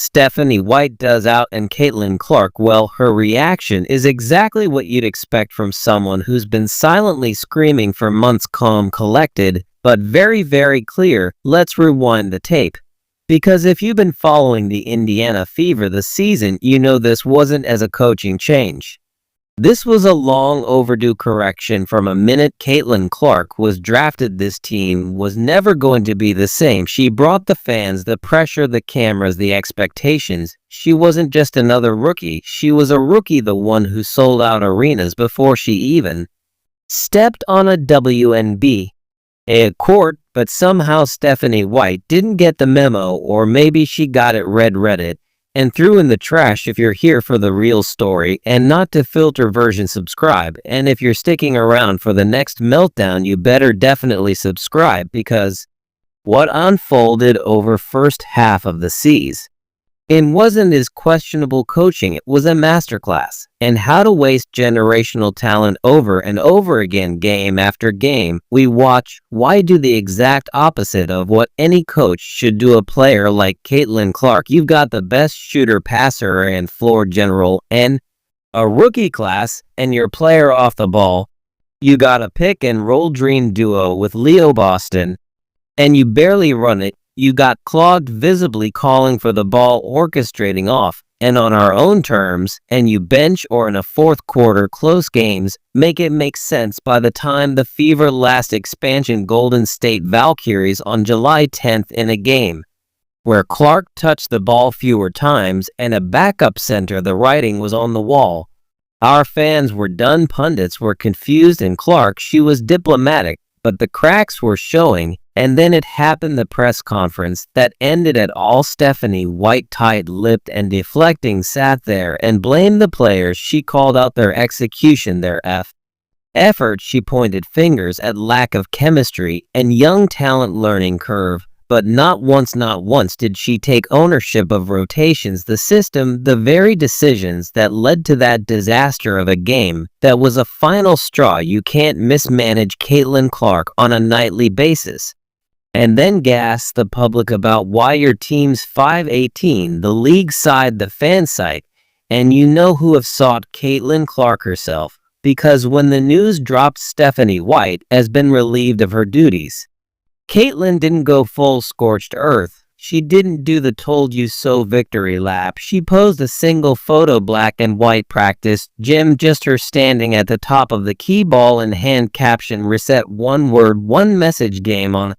Stephanie White does out and Caitlin Clark, well, her reaction is exactly what you'd expect from someone who's been silently screaming for months. Calm, collected, but very, very clear. Let's rewind the tape. Because if you've been following the Indiana Fever this season, you know this wasn't as a coaching change. This was a long overdue correction. From a minute Caitlin Clark was drafted, this team was never going to be the same. She brought the fans, the pressure, the cameras, the expectations. She wasn't just another rookie. She was a rookie, the one who sold out arenas before she even stepped on a WNBA court. But somehow Stephanie White didn't get the memo, or maybe she got it, read it, and threw in the trash. If you're here for the real story and not to filter version, subscribe. And if you're sticking around for the next meltdown, you better definitely subscribe, because what unfolded over first half of the season wasn't his questionable coaching, it was a masterclass in how to waste generational talent over and over again. Game after game, we watch White do the exact opposite of what any coach should do. A player like Caitlin Clark, you've got the best shooter, passer, and floor general in a rookie class, and your player off the ball, you got a pick and roll dream duo with Leo Boston, and you barely run it. You got clogged, visibly calling for the ball, orchestrating off and on our own terms, and you bench or in a fourth quarter close games. Make it make sense. By the time the Fever last expansion Golden State Valkyries on July 10th, in a game where Clark touched the ball fewer times and a backup center, the writing was on the wall. Our fans were done, pundits were confused, and Clark, she was diplomatic, but the cracks were showing. And then it happened, the press conference that ended it all. Stephanie White, tight-lipped and deflecting, sat there and blamed the players. She called out their execution, their effort. She pointed fingers at lack of chemistry and young talent learning curve. But not once did she take ownership of rotations, the system, the very decisions that led to that disaster of a game that was a final straw. You can't mismanage Caitlin Clark on a nightly basis and then gas the public about why your team's 5-18, the league side, the fan site, and you know who have sought Caitlin Clark herself, because when the news dropped Stephanie White has been relieved of her duties, Caitlin didn't go full scorched earth. She didn't do the told you so victory lap. She posed a single photo, black and white practice gym, just her standing at the top of the key, ball in hand, caption reset, one word, one message, game on.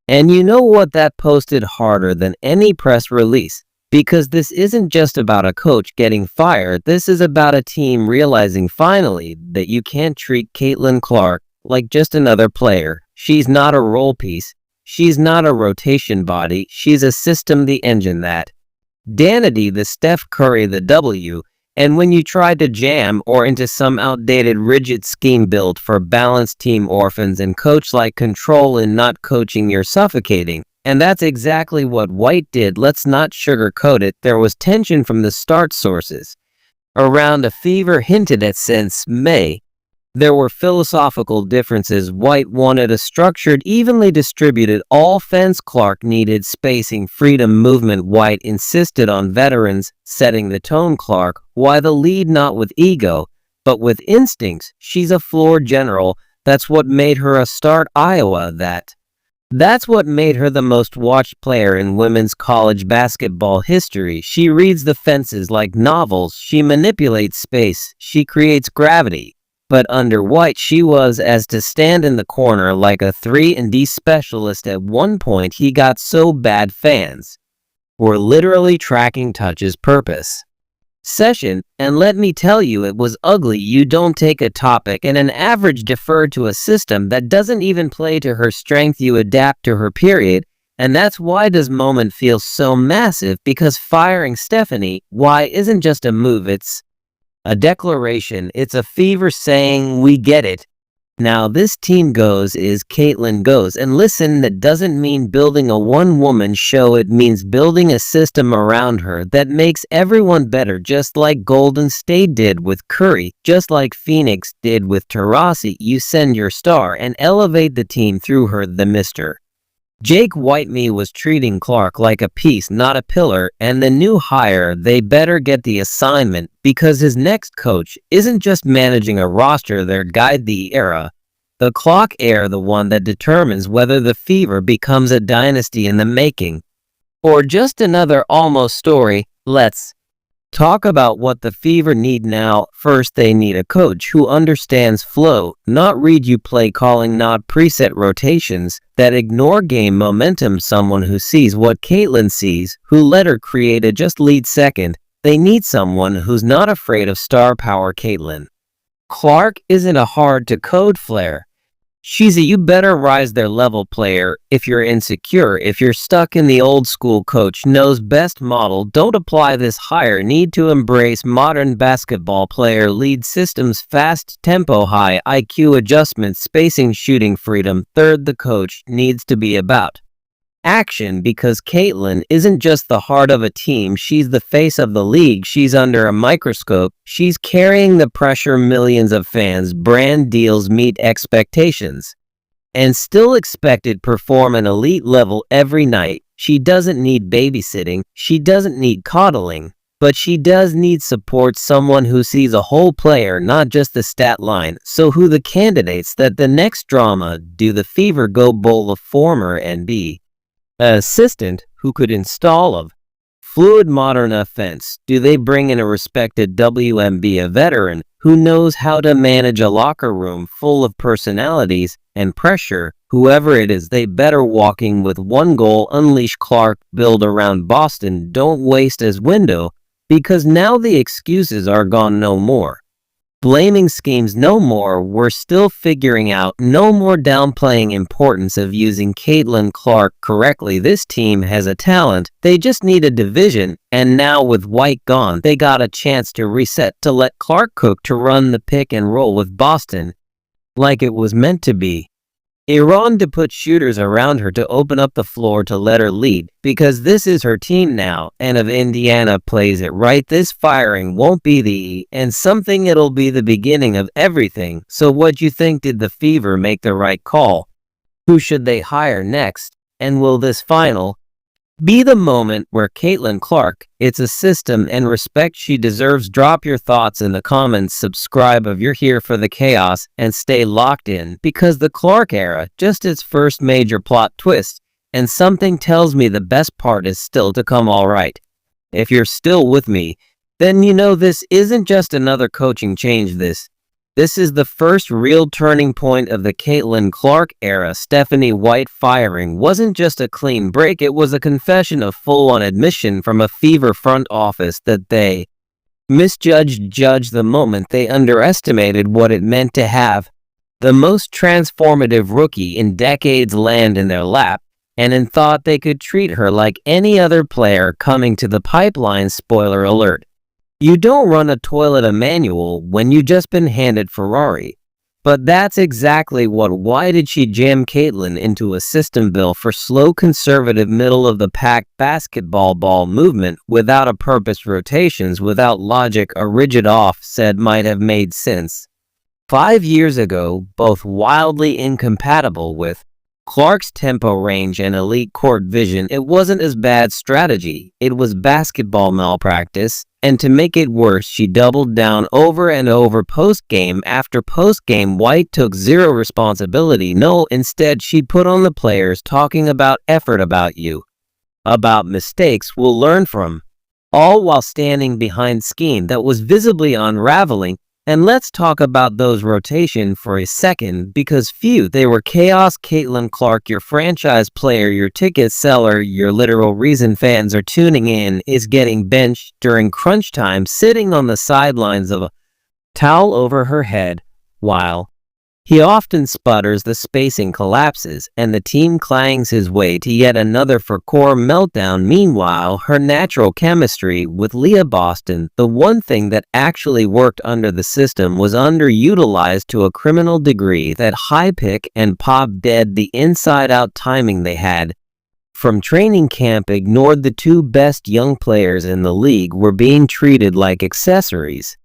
And you know what? That posted harder than any press release, because this isn't just about a coach getting fired. This is about a team realizing finally that you can't treat Caitlin Clark like just another player. She's not a role piece. She's not a rotation body. She's a system, the engine, that Danity, the Steph Curry, the W. And when you try to jam or into some outdated rigid scheme built for balanced team orphans and coach-like control and not coaching, you're suffocating. And that's exactly what White did. Let's not sugarcoat it. There was tension from the start. Sources around the Fever hinted at since May. There were philosophical differences. White wanted a structured, evenly distributed offense. Clark needed spacing, freedom, movement. White insisted on veterans setting the tone. Clark, why the lead? Not with ego, but with instincts. She's a floor general. That's what made her a start. Iowa, that's what made her the most watched player in women's college basketball history. She reads the fences like novels. She manipulates space. She creates gravity. But under White, she was as to stand in the corner like a 3-and-D specialist. At one point, he got so bad fans were literally tracking touches purpose session. And let me tell you, it was ugly. You don't take a topic and an average defer to a system that doesn't even play to her strength. You adapt to her, period. And that's why this moment feels so massive, because firing Stephanie White isn't just a move, it's a declaration. It's a Fever saying, we get it. Now this team goes is Caitlin goes. And listen, that doesn't mean building a one-woman show. It means building a system around her that makes everyone better, just like Golden State did with Curry, just like Phoenix did with Taurasi. You send your star and elevate the team through her, the Mr. Jake Whitemy was treating Clark like a piece, not a pillar, and the new hire, they better get the assignment because his next coach isn't just managing a roster, they're guide the era. The Clark era, the one that determines whether the Fever becomes a dynasty in the making or just another almost story. Let's talk about what the Fever need now. First, they need a coach who understands flow, not read you play calling, not preset rotations that ignore game momentum, someone who sees what Caitlin sees, who let her create a just lead second. They need someone who's not afraid of star power. Caitlin Clark isn't a hard-to-code flare. She's a you better rise their level player. If you're insecure, if you're stuck in the old school coach knows best model, don't apply this hire. Need to embrace modern basketball player lead systems, fast tempo, high IQ adjustments, spacing, shooting freedom. Third, the coach needs to be about action because Caitlin isn't just the heart of a team, she's the face of the league. She's under a microscope. She's carrying the pressure, millions of fans, brand deals, meet expectations, and still expected perform an elite level every night. She doesn't need babysitting, she doesn't need coddling, but she does need support, someone who sees a whole player, not just the stat line. So who the candidates that the next drama? Do the Fever go bowl a former NB assistant who could install a fluid modern offense? Do they bring in a respected WNBA veteran who knows how to manage a locker room full of personalities and pressure? Whoever it is, they better walking with one goal: unleash Clark, build around Boston, don't waste his window, because now the excuses are gone. No more blaming schemes, no more we're still figuring out, no more downplaying importance of using Caitlin Clark correctly. This team has a talent, they just need a division, and now with White gone, they got a chance to reset, to let Clark cook, to run the pick and roll with Boston like it was meant to be. Iran to put shooters around her, to open up the floor, to let her lead, because this is her team now, and if Indiana plays it right, this firing won't be the and something, it'll be the beginning of everything. So what you think? Did the Fever make the right call? Who should they hire next? And will this final be the moment where Caitlin Clark, it's a system and respect she deserves? Drop your thoughts in the comments, subscribe if you're here for the chaos, and stay locked in, because the Clark era, just its first major plot twist, and something tells me the best part is still to come. Alright, if you're still with me, then you know this isn't just another coaching change. This is the first real turning point of the Caitlin Clark era. Stephanie White firing wasn't just a clean break, it was a confession, a full-on admission from a Fever front office that they misjudged the moment. They underestimated what it meant to have the most transformative rookie in decades land in their lap, and thought they could treat her like any other player coming to the pipeline. Spoiler alert: you don't run a toilet a manual when you just been handed Ferrari. But that's exactly what. Why did she jam Caitlin into a system built for slow, conservative, middle-of-the-pack basketball ball movement, without a purpose, rotations without logic? A rigid offset might have made sense 5 years ago, both wildly incompatible with Clark's tempo, range, and elite court vision. It wasn't as bad strategy, it was basketball malpractice. And to make it worse, she doubled down over and over. Post-game after post-game, White took zero responsibility. No, instead she put on the players, talking about effort, about you, about mistakes we'll learn from, all while standing behind scheme that was visibly unraveling. And let's talk about those rotation for a second, because they were chaos. Caitlin Clark, your franchise player, your ticket seller, your literal reason fans are tuning in, is getting benched during crunch time, sitting on the sidelines of a towel over her head, while he often sputters, the spacing collapses, and the team clangs his way to yet another core meltdown. Meanwhile, her natural chemistry with Leah Boston, the one thing that actually worked under the system, was underutilized to a criminal degree. That high pick and pop dead, the inside-out timing they had from training camp ignored. The two best young players in the league were being treated like accessories.